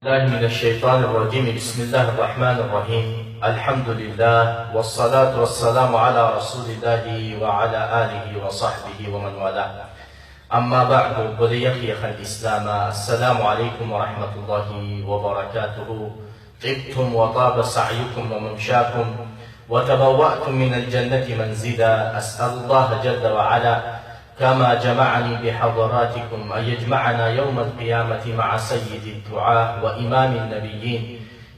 الله من الشيطان الرجيم. بسم الله الرحمن الرحيم. الحمد لله والصلاة والسلام على رسول الله وعلى آله وصحبه ومن والاه. أما بعد، بليخي الإسلام، السلام عليكم ورحمة الله وبركاته. طبتم وطاب سعيكم وممشاكم وتبوأتم من الجنة منزلا. أسأل الله جل وعلا كما جمعني بحضراتكم أن يجمعنا يوم القيامة مع سيد الدعاة وإمام النبيين،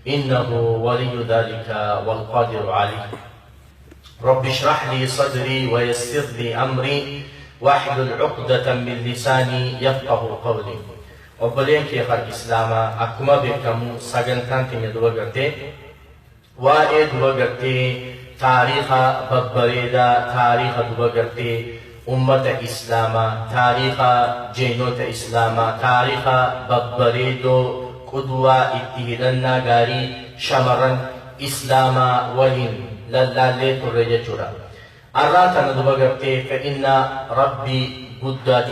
إنه ولي ذلك والقادر عليه. رب اشرح لي صدري ويسر لي أمري واحلل عقدة من لساني يفقه قولي. وبلين كيخ الإسلام أكما بكم سجنتان تمدوا قرتي وإد وقرتي تاريخ ببريدا، تاريخ دوا قرتي أمة إسلاما، تاريخ جينوت إسلاما، تاريخ ببريدو قدوة اتهدنا غاري شمرا إسلاما ولين للالي ترجع جرا. أراتا ندوبا قرتي فإن ربي قدات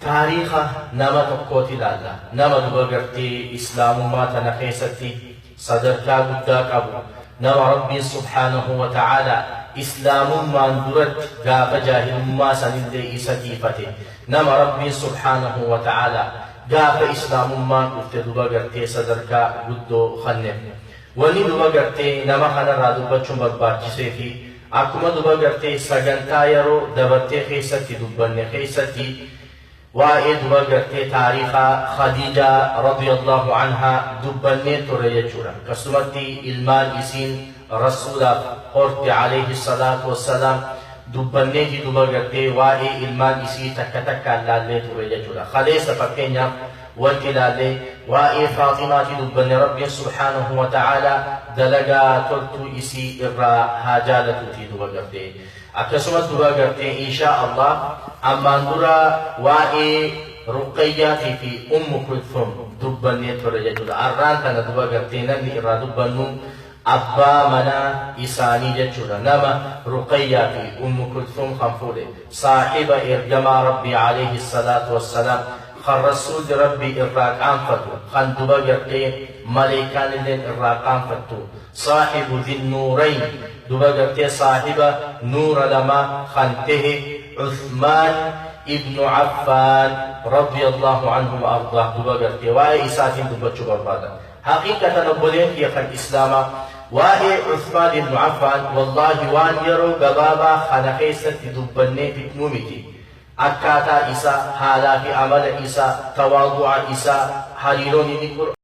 تاريخ نما تقوتي لالا نما دوبا قرتي إسلام ما تنخيستي صدرتا قداك أبو نما ربي سبحانه وتعالى إسلام ما اندرت غاف جاهل ما سنند إساتيفته. نما ربي سبحانه وتعالى غاف إسلام ما قلت دوبا قرتي صدركا قدو خنف ولي دوبا قرتي نما خنا رادو بچون برباچسيتي أكما دوبا قرتي سغنتا يرو دبرتي خيستي دوبن خيستي وإد وقرتي تاريخ خديجة رضي الله عنها دبني تريجورا كسمتي المال إسين رسول قرت عليه الصلاة والسلام دبني دبرتي وإي المال إسي تكتك لالي تريجورا خليس فكينيا والتلالي وإي فاطمة دبني ربي سبحانه وتعالى دلقا تلتو إسي إرى هاجالة دبرتي أكسمت دبرتي إن شاء الله. أما نورا وإي رقية في أم كلثوم دبني ترجع أران تنا دبا قرتينا لإرا دبنو أبا منا إساني جتشورا. نما رقية في أم كلثوم خنفوري صاحب إرجما ربي عليه الصلاة والسلام خر رسول ربي إراك أنفتو خن دبا قرتي ملكان لين إراك أنفتو صاحب ذي النورين دبا قرتي صاحب نور لما خنته عثمان ابن عفان رضي الله عنه وأرضاه دبقرتي وآي إساتين دبتشو بربادا. حقيقة نبولين في الإسلام وآي عثمان ابن عفان والله وان يرو قبابا خنقيسة دبني بكنومتي أكاتا إسا حالا في عمل إسا تواضع إسا حريروني نقول